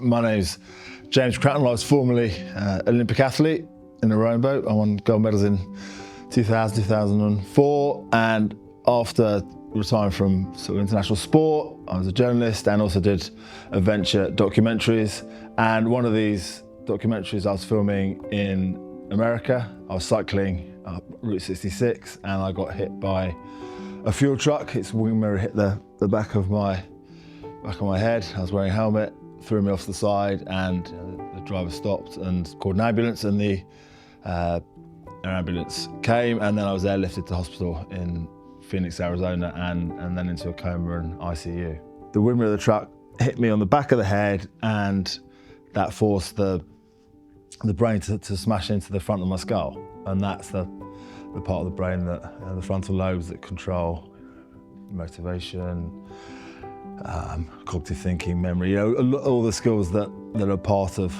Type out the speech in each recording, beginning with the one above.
My name's James Cracknell. I was formerly an Olympic athlete in a rowing boat. I won gold medals in 2000, 2004, and after retiring from sort of international sport, I was a journalist and also did adventure documentaries. And one of these documentaries I was filming in America. I was cycling up Route 66 and I got hit by a fuel truck. Its wing mirror hit the back of my head. I was wearing a helmet, threw me off the side, and the driver stopped and called an ambulance, and the ambulance came, and then I was airlifted to hospital in Phoenix, Arizona, and then into a coma and ICU. The wing mirror of the truck hit me on the back of the head, and that forced the brain to smash into the front of my skull. And that's the part of the brain that, the frontal lobes that control motivation, cognitive thinking, memory, all the skills that are part of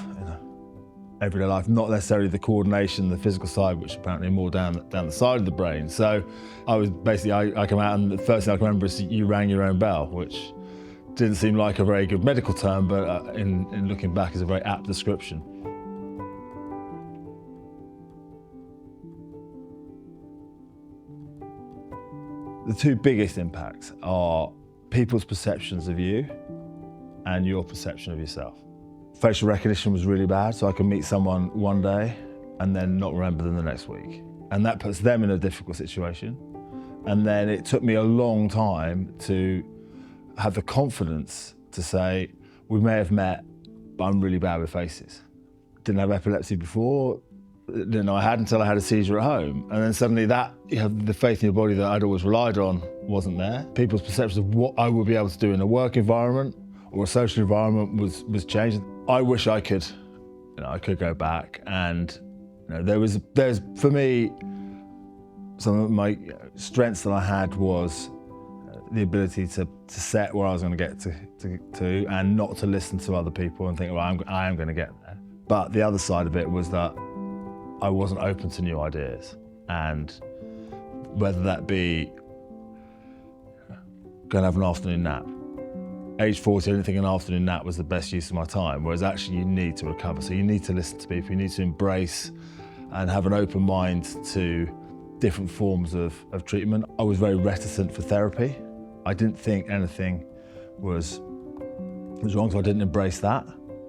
everyday life, not necessarily the coordination, the physical side, which apparently more down the side of the brain. So I was basically, I come out and the first thing I can remember is you rang your own bell, which didn't seem like a very good medical term, but in looking back is a very apt description. The two biggest impacts are people's perceptions of you and your perception of yourself. Facial recognition was really bad, so I could meet someone one day and then not remember them the next week. And that puts them in a difficult situation. And then it took me a long time to have the confidence to say, we may have met, but I'm really bad with faces. Didn't have epilepsy before, didn't know I had until I had a seizure at home. And then suddenly the faith in your body that I'd always relied on wasn't there. People's perception of what I would be able to do in a work environment or a social environment was changed. I wish I could, I could go back, and there's for me, some of my strengths that I had was the ability to set where I was going to get to and not to listen to other people and think, well, I am going to get there. But the other side of it was that I wasn't open to new ideas, and whether that be going to have an afternoon nap. Age 40, I didn't think an afternoon nap was the best use of my time, whereas actually you need to recover. So you need to listen to people, you need to embrace and have an open mind to different forms of treatment. I was very reticent for therapy. I didn't think anything was wrong, so I didn't embrace that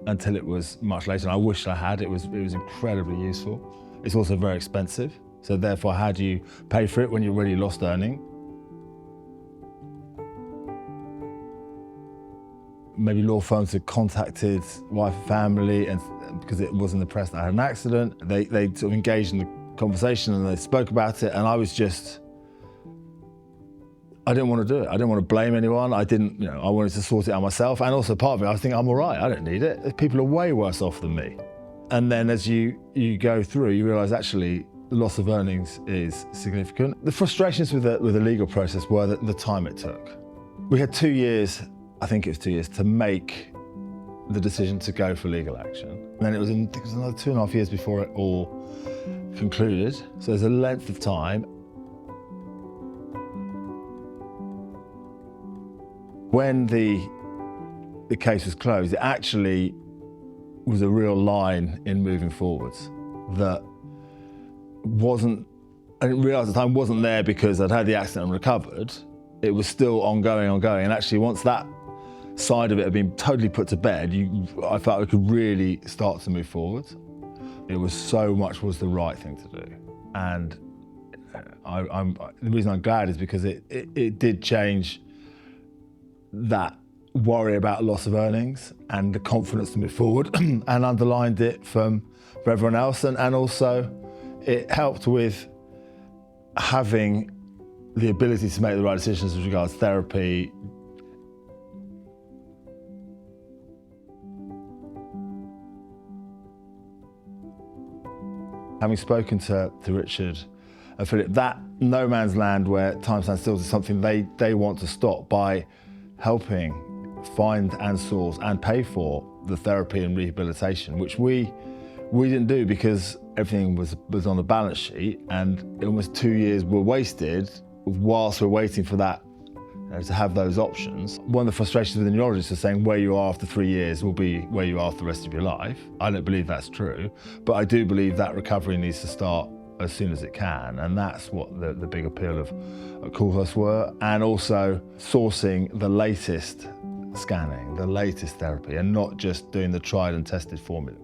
until it was much later. And I wished I had. It was incredibly useful. It's also very expensive. So therefore, how do you pay for it when you're already lost earning? Maybe law firms had contacted wife and family, and because it was in the press that I had an accident, they sort of engaged in the conversation and they spoke about it, and I didn't want to do it. I didn't want to blame anyone. I wanted to sort it out myself. And also part of it, I think I'm all right, I don't need it. People are way worse off than me. And then as you go through, you realize actually the loss of earnings is significant. The frustrations with the legal process were the time it took. We had 2 years, I think it was 2 years, to make the decision to go for legal action. And then it was another 2.5 years before it all concluded. So there's a length of time. When the case was closed, it actually was a real line in moving forwards that I didn't realise at the time wasn't there because I'd had the accident and recovered. It was still ongoing. And actually once that side of it had been totally put to bed, I felt I could really start to move forward. It was the right thing to do. And the reason I'm glad is because it did change that worry about loss of earnings and the confidence to move forward and underlined it for everyone else. And also it helped with having the ability to make the right decisions with regards to therapy. Having spoken to Richard and Philip, that no man's land where time stands still is something they want to stop by helping find and source and pay for the therapy and rehabilitation, which we didn't do because everything was on a balance sheet, and almost 2 years were wasted whilst we're waiting for that to have those options. One of the frustrations with the neurologists is saying where you are after 3 years will be where you are for the rest of your life. I don't believe that's true, but I do believe that recovery needs to start as soon as it can, and that's what the big appeal of Coulthursts were, and also sourcing the latest scanning, the latest therapy, and not just doing the tried and tested formula.